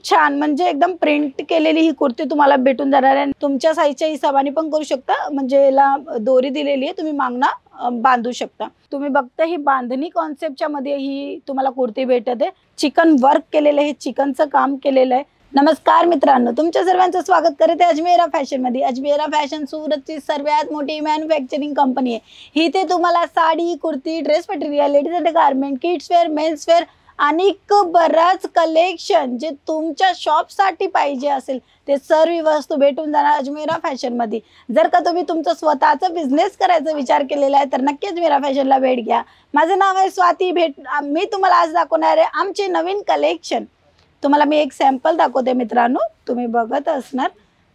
खूप छान म्हणजे एकदम प्रिंट केलेली ही कुर्ती तुम्हाला भेटून जाणार आहे। तुमच्या साईजच्या हिशोबाने पण करू शकता, म्हणजे याला दोरी दिलेली आहे, तुम्ही मागना बांधू शकता। तुम्ही बघता ही बांधणी कॉन्सेप्टच्या मध्ये ही तुम्हाला कुर्ती भेटत आहे। चिकन वर्क केलेलं आहे, चिकनचं काम केलेलं आहे। नमस्कार मित्रांनो, तुमच्या सर्वांचं स्वागत करते अजमेरा फॅशन मध्ये। अजमेरा फॅशन सूरतची सर्वात मोठी मॅन्युफॅक्चरिंग कंपनी आहे। ही ते तुम्हाला sari, kurti, dress material, ladies undergarment, kids wear, men's wear आणि बराच कलेक्शन जे तुमच्या शॉप साठी पाहिजे असेल ते सर्व वस्तू भेटून जाणार अजमेरा फॅशन मध्ये। जर का तुम्ही तुमचा स्वतःचा बिझनेस करायचा विचार केलेला आहे तर नक्कीच अजमेरा फॅशनला भेट घ्या। माझं नाव आहे स्वाती। मी तुम्हाला आज दाखवणार आहे आमचे नवीन कलेक्शन। तुम्हाला मी एक सॅम्पल दाखवते मित्रांनो, तुम्ही बघत असणार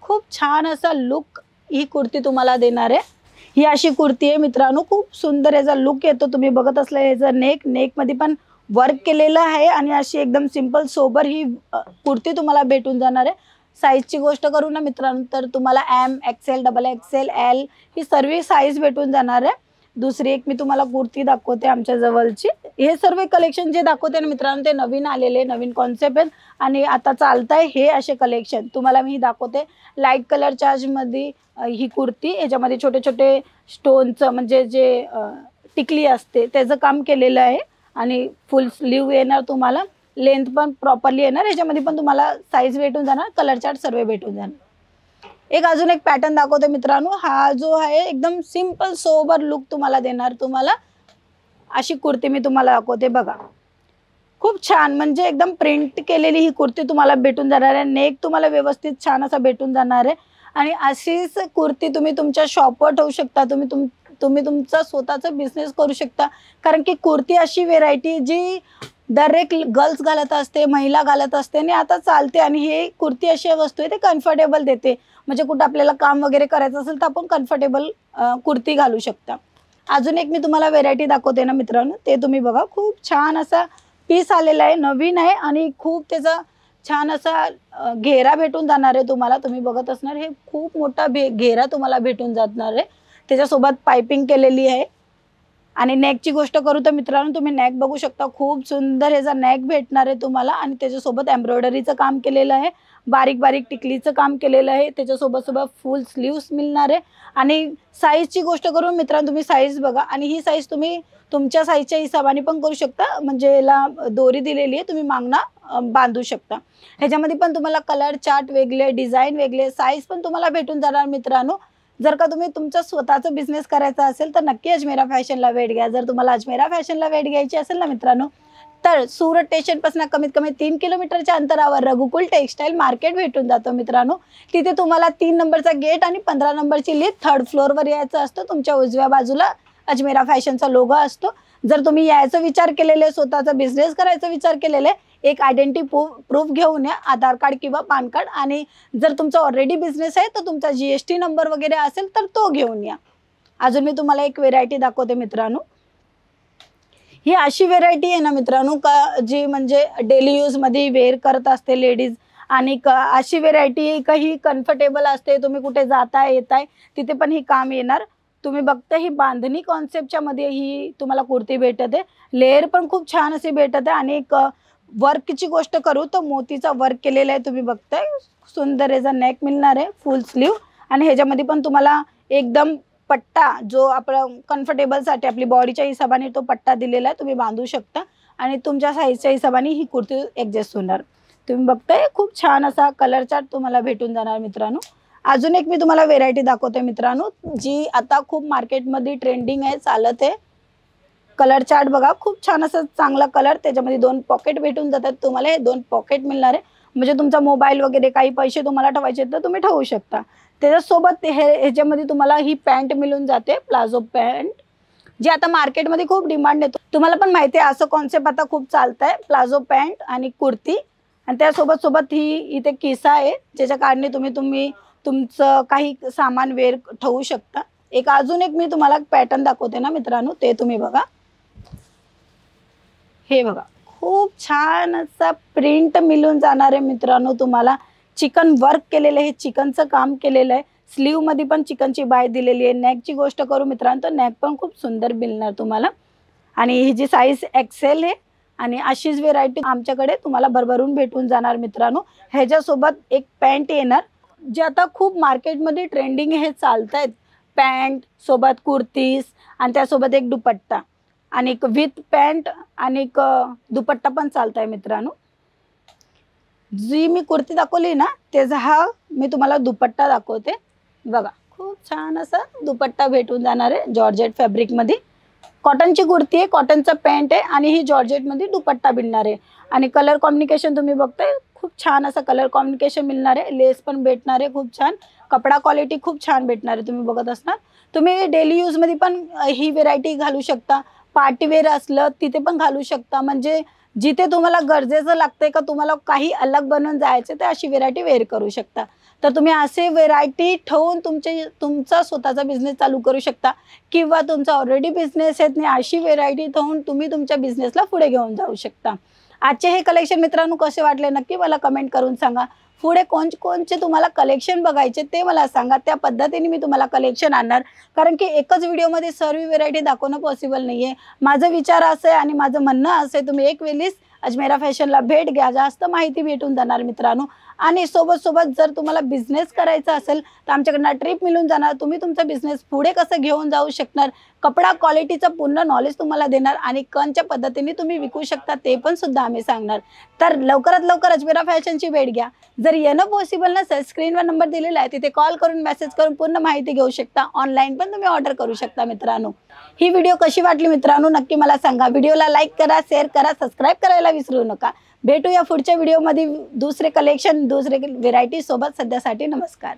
खूप छान असा लुक ही कुर्ती तुम्हाला देणार आहे। ही अशी कुर्ती आहे मित्रांनो, खूप सुंदर याचा लुक येतो। तुम्ही बघत असले याचा नेक मध्ये पण वर्क केलेलं आहे आणि अशी एकदम सिंपल सोबर ही कुर्ती तुम्हाला भेटून जाणार आहे। साईजची गोष्ट करू ना मित्रांनो तर तुम्हाला M, XL, double XL, L ही सर्व साईज भेटून जाणार आहे। दुसरी एक मी तुम्हाला कुर्ती दाखवते आमच्या जवळची। हे सर्व कलेक्शन जे दाखवते ना मित्रांनो ते नवीन आलेले, नवीन कॉन्सेप्ट आहेत आणि आता चालतंय हे असे कलेक्शन तुम्हाला मी दाखवते। लाईट कलर चार्ज मध्ये ही कुर्ती, याच्यामध्ये छोटे छोटे स्टोनचं म्हणजे जे टिकली असते त्याचं काम केलेलं आहे आणि फुल स्लीव येणार तुम्हाला, लेंथ पण प्रॉपरली येणार। याच्यामध्ये पण तुम्हाला साईज भेटून जाणार, कलर चार्ट सर्व भेटून जाणार। एक अजून एक पॅटर्न दाखवते मित्रांनो। हा जो आहे एकदम सिंपल सोबर लुक तुम्हाला देणार। तुम्हाला अशी कुर्ती मी तुम्हाला दाखवते बघा, खूप छान म्हणजे एकदम प्रिंट केलेली ही कुर्ती तुम्हाला भेटून जाणार आहे। नेक तुम्हाला व्यवस्थित छान असा भेटून जाणार आहे आणि अशीच कुर्ती तुम्ही तुमच्या शॉपवर ठेवू शकता। तुम्ही तुमचा स्वतःचा बिझनेस करू शकता, कारण की कुर्ती अशी व्हेरायटी जी डायरेक्ट गर्ल्स घालत असते, महिला घालत असते आणि आता चालते। आणि हे कुर्ती अशी वस्तू आहे ते कम्फर्टेबल देते, म्हणजे कुठं आपल्याला काम वगैरे करायचं असेल तर आपण कम्फर्टेबल कुर्ती घालू शकता। अजून एक मी तुम्हाला व्हेरायटी दाखवते ना मित्रांनो, ते तुम्ही बघा, खूप छान असा पीस आलेला आहे, नवीन आहे आणि खूप त्याचा छान असा घेरा भेटून जाणार आहे तुम्हाला। तुम्ही बघत असणार हे खूप मोठा घेरा तुम्हाला भेटून जाणार आहे, त्याच्यासोबत पाइपिंग केलेली आहे। आणि नेकची गोष्ट करू तर मित्रांनो तुम्ही नेक बघू शकता, खूप सुंदर याचा नेक भेटणार आहे तुम्हाला आणि त्याच्यासोबत एम्ब्रॉयडरीचं काम केलेलं आहे, बारीक बारीक टिकलीचं काम केलेलं आहे, त्याच्यासोबत फुल स्लीव्स मिळणार आहे। आणि साईजची गोष्ट करू मित्रांनो तुम्ही साईज बघा, आणि ही साईज तुम्ही तुमच्या साईजच्या हिशोबाने पण करू शकता, म्हणजे याला दोरी दिलेली आहे, तुम्ही मागना बांधू शकता। ह्याच्यामध्ये पण तुम्हाला कलर चार्ट वेगळे, डिझाईन वेगळे, साईज पण तुम्हाला भेटून जाणार मित्रांनो। जर का तुम्ही तुमचा स्वतःचा बिझनेस करायचा असेल तर नक्की अजमेरा फॅशनला भेट घ्या। जर तुम्हाला अजमेरा फॅशनला भेट घ्यायची असेल ना मित्रांनो तर सूरत स्टेशन पासून कमीत कमी 3 किलोमीटरच्या अंतरावर रघुकुल टेक्सटाईल मार्केट भेटून जातो मित्रांनो। तिथे तुम्हाला 3 नंबरचा गेट आणि 15 नंबरची लिफ्ट, 3rd फ्लोअरवर यायचं असतं। तुमच्या उजव्या बाजूला अजमेरा फॅशनचा लोगो असतो। जर तुम्ही यायचा विचार केलेले, स्वतःचा बिझनेस करायचा विचार केलेले, एक आयडेंटिटी प्रूफ घेऊन या, आधार कार्ड किंवा पॅन कार्ड। आणि जर तुमचा ऑलरेडी बिझनेस आहे तर तुमचा जीएसटी नंबर वगैरे असेल तर तो घेऊन या। अजून मी तुम्हाला एक व्हेरायटी दाखवते मित्रांनो। ही अशी व्हेरायटी आहे ना मित्रांनो का जी म्हणजे डेली यूज मध्ये वेअर करत असते लेडीज, आणि अशी व्हेरायटी काही कम्फर्टेबल असते, तुम्ही कुठे जाताय येताय तिथे पण ही काम येणार। तुम्ही बघता ही बांधणी कॉन्सेप्टच्या मध्ये ही तुम्हाला कुर्ती भेटत आहे, लेअर पण खूप छान अशी भेटत आहे। आणि वर्कची गोष्ट करू तर मोतीचा वर्क केलेला आहे, तुम्ही बघताय सुंदर याचा नेक मिळणार आहे, फुल स्लीव। आणि ह्याच्यामध्ये पण तुम्हाला एकदम पट्टा जो आपण कम्फर्टेबलसाठी आपली बॉडीच्या हिशोबाने तो पट्टा दिलेला आहे, तुम्ही बांधू शकता आणि तुमच्या साईजच्या हिशोबाने ही कुर्ती ॲडजस्ट होणार। तुम्ही बघताय खूप छान असा कलर चार्ट तुम्हाला भेटून जाणार मित्रांनो। अजून एक मी तुम्हाला व्हेरायटी दाखवते मित्रांनो, जी आता खूप मार्केटमध्ये ट्रेंडिंग आहे, चालत आहे। कलर चार्ट बघा, खूप छान असं चांगला कलर, त्याच्यामध्ये 2 पॉकेट भेटून जातात तुम्हाला। हे 2 पॉकेट मिळणार आहे, म्हणजे तुमचा मोबाईल वगैरे काही पैसे तुम्हाला ठेवायचे तर तुम्ही ठेवू शकता। त्याच्यासोबत ह्याच्यामध्ये तुम्हाला ही पॅन्ट मिळून जाते, प्लाझो पॅन्ट, जी आता मार्केटमध्ये खूप डिमांड येतो। तुम्हाला पण माहिती आहे असं कॉन्सेप्ट आता खूप चालतंय, प्लाझो पॅन्ट आणि कुर्ती। आणि त्यासोबत ही इथे किसा आहे, ज्याच्या कारणे तुम्ही तुमचं काही सामान वेअर ठेवू शकता। अजून एक मी तुम्हाला पॅटर्न दाखवते ना मित्रांनो, ते तुम्ही बघा, हे बघा, खूप छान असा प्रिंट मिळून जाणार आहे मित्रांनो तुम्हाला। चिकन वर्क केलेलं आहे, चिकनचं काम केलेलं आहे, स्लीव मध्ये पण चिकनची बाय दिलेली आहे। नेकची गोष्ट करू मित्रांनो तर नेक पण खूप सुंदर मिळणार तुम्हाला। आणि ही जी साईज एक्सेल आहे आणि अशीच व्हेरायटी आमच्याकडे तुम्हाला भरभरून भेटून जाणार मित्रांनो। ह्याच्यासोबत एक पॅन्ट येणार, जे आता खूप मार्केटमध्ये ट्रेंडिंग हे चालत आहेत। पॅन्ट सोबत कुर्तीज आणि त्यासोबत एक दुपट्टा आणि एक विथ पॅन्ट आणि एक दुपट्टा पण चालत आहे मित्रांनो। जी मी कुर्ती दाखवली ना त्याचा हा मी तुम्हाला दुपट्टा दाखवते। बघा खूप छान असा दुपट्टा भेटून जाणार आहे जॉर्जेट फॅब्रिक मध्ये। कॉटनची कुर्ती आहे, कॉटनचा पॅन्ट आहे आणि ही जॉर्जेट मध्ये दुपट्टा मिळणार आहे। आणि कलर कॉम्बिनेशन तुम्ही बघताय, खूप छान असा कलर कॉम्बिनेशन मिळणार आहे। लेस पण भेटणार आहे खूप छान, कपडा क्वालिटी खूप छान भेटणार आहे। तुम्ही बघत असणार, तुम्ही डेली यूज मध्ये पण ही व्हेरायटी घालू शकता, पार्टी वेअर असलं तिथे पण घालू शकता। म्हणजे जिथे तुम्हाला गरजेचं लागतंय का तुम्हाला काही अलग बनवून जायचं ते अशी व्हेरायटी वेअर करू शकता। तर तुम्ही असे व्हेरायटी ठेवून तुमचा स्वतःचा बिझनेस चालू करू शकता किंवा तुमचा ऑलरेडी बिझनेस आहे आणि अशी व्हेरायटी ठेवून तुम्ही तुमच्या बिझनेसला पुढे घेऊन जाऊ शकता। आजचे हे कलेक्शन मित्रांनो कसे वाटले नक्की मला कमेंट करून सांगा। पुढे कोणचे तुम्हाला कलेक्शन बघायचे ते मला सांगा, त्या पद्धतीने मी तुम्हाला कलेक्शन आणणार। कारण की एकच व्हिडिओमध्ये सर्व व्हेरायटी दाखवणं पॉसिबल नाहीये। माझा विचार असं आहे आणि माझं म्हणणं असं आहे, तुम्ही एक वेळेस अजमेरा फॅशनला भेट घ्या, जास्त माहिती भेटून जाणार मित्रांनो। आणि सोबत जर तुम्हाला बिझनेस करायचा असेल तर आमच्याकडनं ट्रिप मिळून जाणार, तुम्ही तुमचा बिझनेस पुढे कसं घेऊन जाऊ शकणार, कपडा क्वालिटीचं पूर्ण नॉलेज तुम्हाला देणार आणि कोणत्या पद्धतीने तुम्ही विकू शकता ते पण सुद्धा आम्ही सांगणार। तर लवकरात लवकर अजमेरा फॅशनची भेट घ्या। जर येणं पॉसिबल नसेल स्क्रीनवर नंबर दिलेला आहे तिथे कॉल करून मेसेज करून पूर्ण माहिती घेऊ शकता। ऑनलाईन पण तुम्ही ऑर्डर करू शकता मित्रांनो। ही व्हिडिओ कशी वाटली मित्रांनो नक्की मला सांगा। व्हिडिओला लाईक करा, शेअर करा, सबस्क्राईब करायला विसरू नका। भेटूया पुढच्या व्हिडिओमध्ये दुसरे कलेक्शन दुसरे व्हेरायटी सोबत। सध्यासाठी नमस्कार।